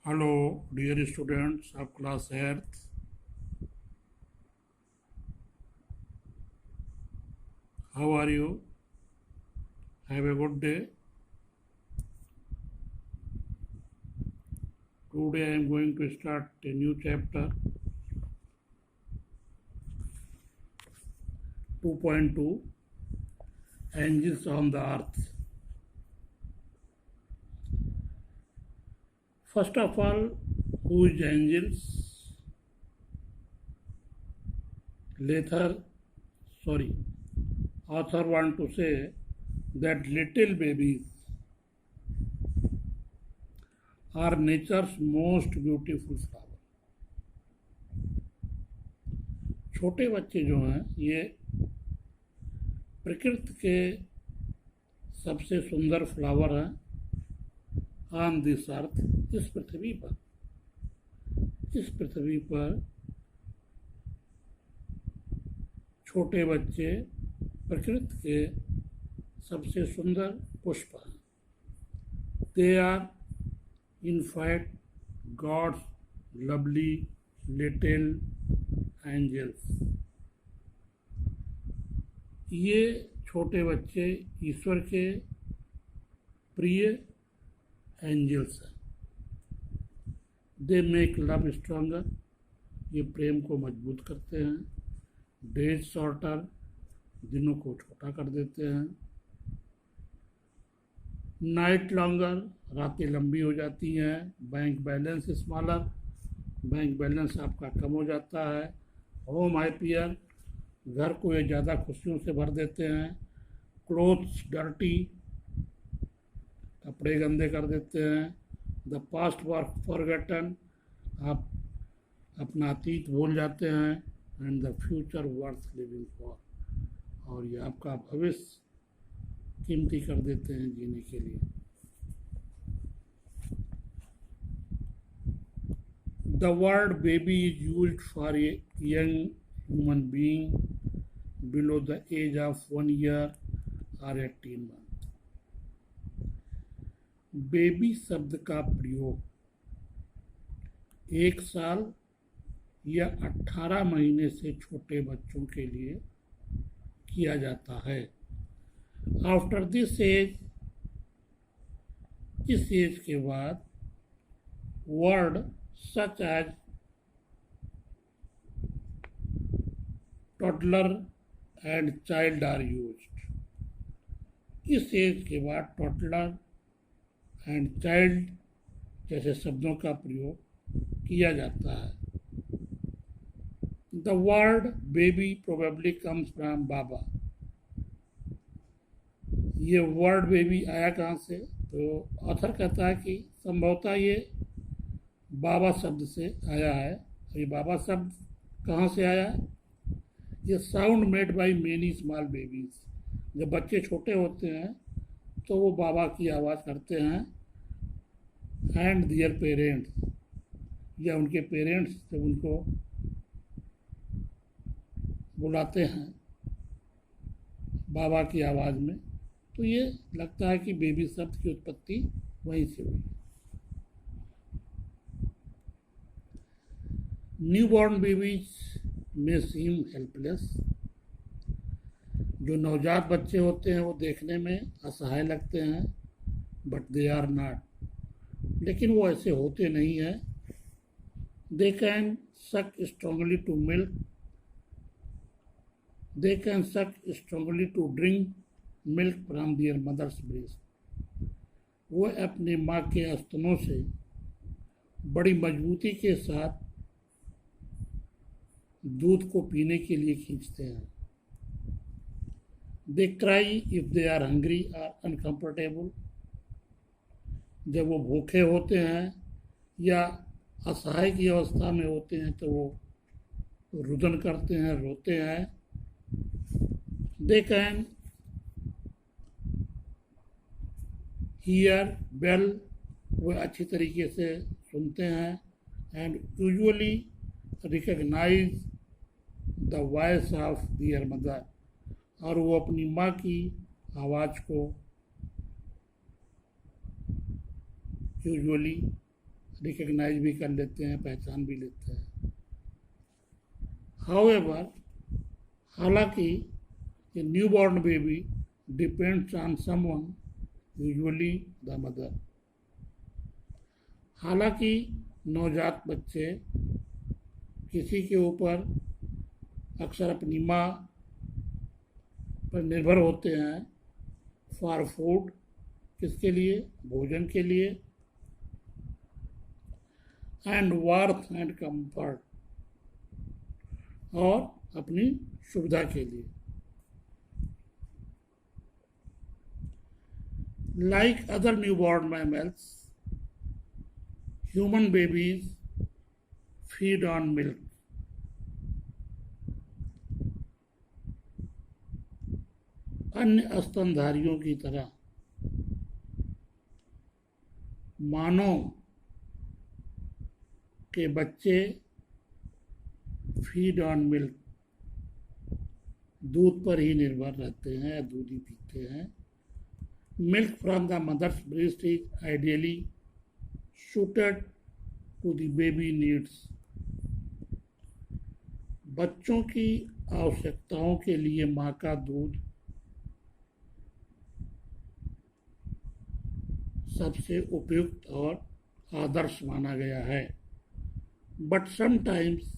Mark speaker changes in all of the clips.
Speaker 1: Hello, dear students of class 8th. How are you? Have a good day. Today I am going to start a new chapter 2.2 Angels on the Earth. First of all, who is angels? Author want to say that little babies are nature's most beautiful flower. छोटे बच्चे जो हैं ये प्रकृति के सबसे सुंदर flower हैं ऑन दिस अर्थ, इस पृथ्वी पर छोटे बच्चे प्रकृति के सबसे सुंदर पुष्प हैं. They are in fact God's lovely little angels. ये छोटे बच्चे ईश्वर के प्रिय एंजल्स हैं. They make love stronger. ये प्रेम को मजबूत करते हैं. Days shorter. दिनों को छोटा कर देते हैं. Night longer. रातें लंबी हो जाती हैं. Bank balance smaller. Bank balance आपका कम हो जाता है. Home happier. घर को ये ज़्यादा खुशियों से भर देते हैं. Clothes dirty. कपड़े गंदे कर देते हैं. The past work forgotten. आप अपना अतीत भूल जाते हैं. And the future worth living for. और ये आपका भविष्य कीमती कर देते हैं जीने के लिए. The word baby is used for a young human being below the age of 1 year और 18 months. बेबी शब्द का प्रयोग 1 साल या 18 महीने से छोटे बच्चों के लिए किया जाता है. आफ्टर दिस एज, इस एज के बाद word such as toddler and child are used. इस एज के बाद टॉडलर एंड चाइल्ड जैसे शब्दों का प्रयोग किया जाता है. The word baby probably comes from baba. ये वर्ड बेबी आया कहाँ से? तो ऑथर कहता है कि संभवतः ये बाबा शब्द से आया है. ये बाबा शब्द कहाँ से आया है? ये sound made by many small babies. जब बच्चे छोटे होते हैं तो वो बाबा की आवाज़ करते हैं. एंड दियर पेरेंट्स, या उनके पेरेंट्स जब उनको बुलाते हैं बाबा की आवाज़ में, तो ये लगता है कि बेबी शब्द की उत्पत्ति वहीं से हुई. न्यूबॉर्न बेबीज में सीम हेल्पलेस. जो नवजात बच्चे होते हैं वो देखने में असहाय लगते हैं. But they are not. लेकिन वो ऐसे होते नहीं हैं. They can suck strongly to milk. They can suck strongly to drink milk from their mothers breast. वो अपने माँ के स्तनों से बड़ी मजबूती के साथ दूध को पीने के लिए खींचते हैं. They cry if they are hungry और अनकम्फर्टेबल. जब वो भूखे होते हैं या असहाय की अवस्था में होते हैं तो वो रुदन करते हैं, रोते हैं. They can hear well. वो अच्छी तरीके से सुनते हैं. And usually recognise the voice of their mother. और वो अपनी माँ की आवाज़ को यूजुअली रिकग्नाइज भी कर लेते हैं, पहचान भी लेते हैं। हाउएवर, हालांकि a newborn baby depends on someone, usually the mother. हालांकि नवजात बच्चे किसी के ऊपर अक्सर अपनी माँ पर निर्भर होते हैं फॉर फूड, किसके लिए? भोजन के लिए, एंड वार्थ एंड कंफर्ट, और अपनी सुविधा के लिए। Like other newborn mammals, human babies feed on milk. अन्य स्तनधारियों की तरह मानव के बच्चे फीड ऑन मिल्क, दूध पर ही निर्भर रहते हैं, दूध ही पीते हैं। Milk from the mother's breast is ideally suited to the baby needs। बच्चों की आवश्यकताओं के लिए माँ का दूध सबसे उपयुक्त और आदर्श माना गया है। बट समटाइम्स,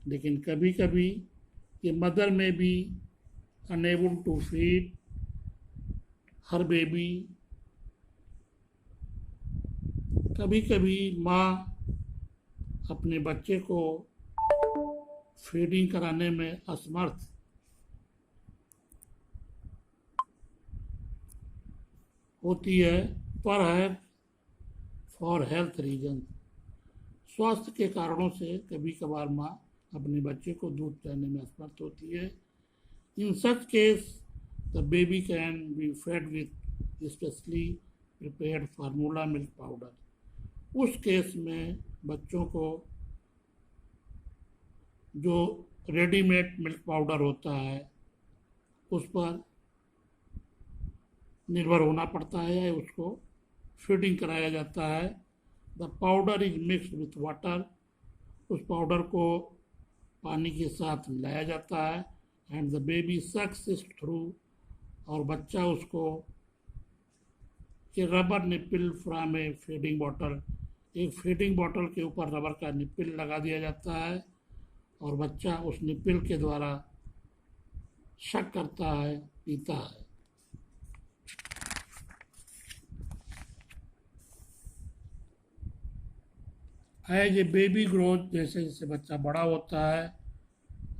Speaker 1: लेकिन कभी कभी, ये mother may be unable to feed her baby, कभी कभी माँ अपने बच्चे को फीडिंग कराने में असमर्थ होती है, पर है फॉर हेल्थ रीजन, स्वास्थ्य के कारणों से कभी कभार माँ अपने बच्चे को दूध पिलाने में असमर्थ होती है। In such case the baby can be fed with specially prepared formula milk powder. उस केस में बच्चों को जो रेडीमेड मिल्क पाउडर होता है उस पर निर्भर होना पड़ता है, उसको फीडिंग कराया जाता है। The powder is mixed with water, उस पाउडर को पानी के साथ मिलाया जाता है, and the baby sucks it through, और बच्चा उसको rubber nipple from a feeding bottle, एक फीडिंग बॉटल के ऊपर रबर का निप्पल लगा दिया जाता है और बच्चा उस निप्पल के द्वारा शक करता है, पीता है। एज ए बेबी ग्रोथ, जैसे जैसे बच्चा बड़ा होता है,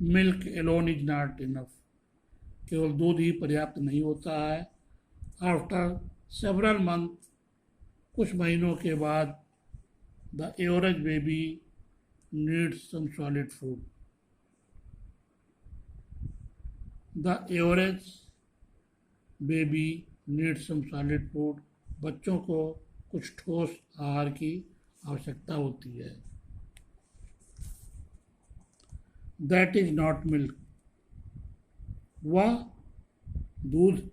Speaker 1: milk alone is not enough, केवल दूध ही पर्याप्त नहीं होता है। आफ्टर सेवरल मंथ, कुछ महीनों के बाद, the average baby needs some solid food, the average baby needs some solid food, बच्चों को कुछ ठोस आहार की आवश्यकता होती है। दैट इज नॉट मिल्क, वह दूध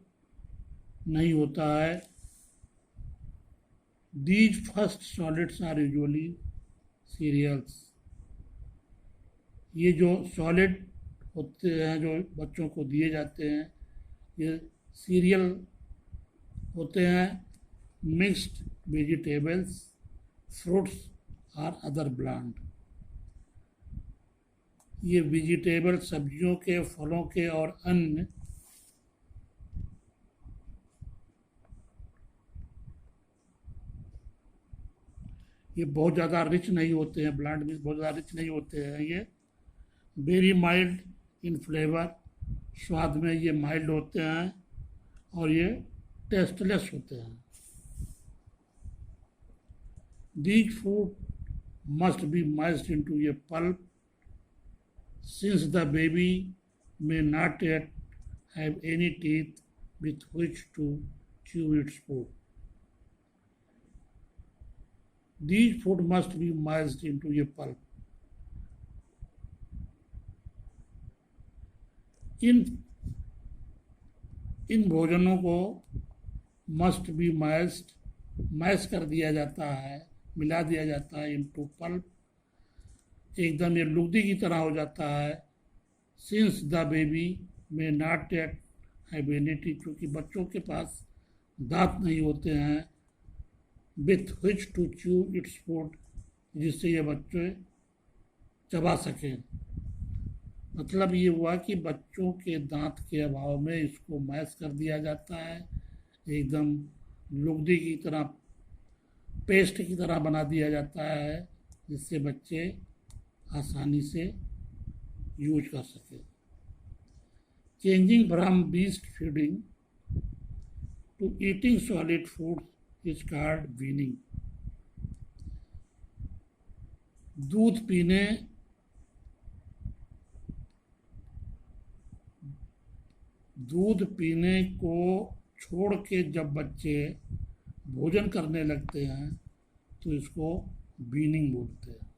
Speaker 1: नहीं होता है। These first solids are usually cereals, ये जो सॉलिड होते हैं जो बच्चों को दिए जाते हैं, ये सीरियल होते हैं। मिक्स्ड वेजिटेबल्स, फ्रूट्स और अदर ब्लांड, ये वेजिटेबल सब्जियों के, फलों के और अन्य ये बहुत ज़्यादा रिच नहीं होते हैं, ब्लांड में बहुत ज़्यादा रिच नहीं होते हैं। ये वेरी माइल्ड इन फ्लेवर, स्वाद में ये माइल्ड होते हैं और ये टेस्टलेस होते हैं। These food must be mashed into a pulp, since the baby may not yet have any teeth with which to chew its food. These food must be mashed into a pulp. इन भोजनों को must be meshed, mash कर दिया जाता है, मिला दिया जाता है into pulp, एकदम ये लुगदी की तरह हो जाता है। Since the baby may not yet ability, क्योंकि बच्चों के पास दांत नहीं होते हैं, with which to chew its food, जिससे ये बच्चे चबा सकें। मतलब ये हुआ कि बच्चों के दांत के अभाव में इसको मैश कर दिया जाता है, एकदम लुगदी की तरह, पेस्ट की तरह बना दिया जाता है, जिससे बच्चे आसानी से यूज कर सकें। Changing from breast feeding to eating solid food is called weaning. दूध पीने को छोड़ के जब बच्चे भोजन करने लगते हैं तो इसको वीनिंग बोलते हैं।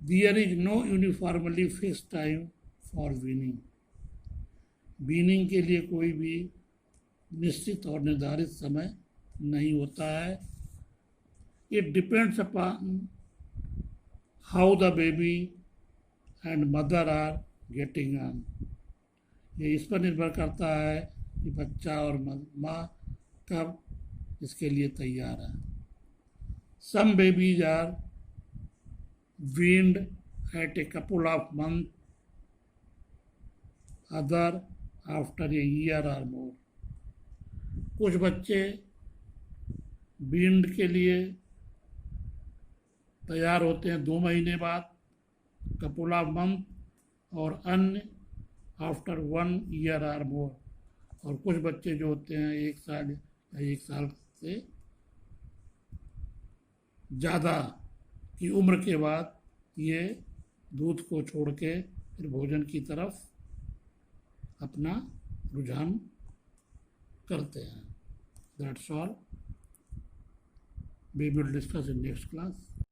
Speaker 1: There is no uniformly fix time for weaning. Weaning के लिए कोई भी निश्चित और निर्धारित समय नहीं होता है। It depends upon how the baby and mother are getting on. ये इस पर निर्भर करता है कि बच्चा और माँ कब इसके लिए तैयार है। Some babies are weaned at a couple of month, other after a year or more. कुछ बच्चे वीन्ड के लिए तैयार होते हैं 2 महीने बाद, कपल ऑफ मंथ, और अन्य आफ्टर 1 ईयर और मोर। और कुछ बच्चे जो होते हैं 1 साल या 1 साल से ज़्यादा की उम्र के बाद ये दूध को छोड़ के फिर भोजन की तरफ अपना रुझान करते हैं। That's all, we will discuss in next class.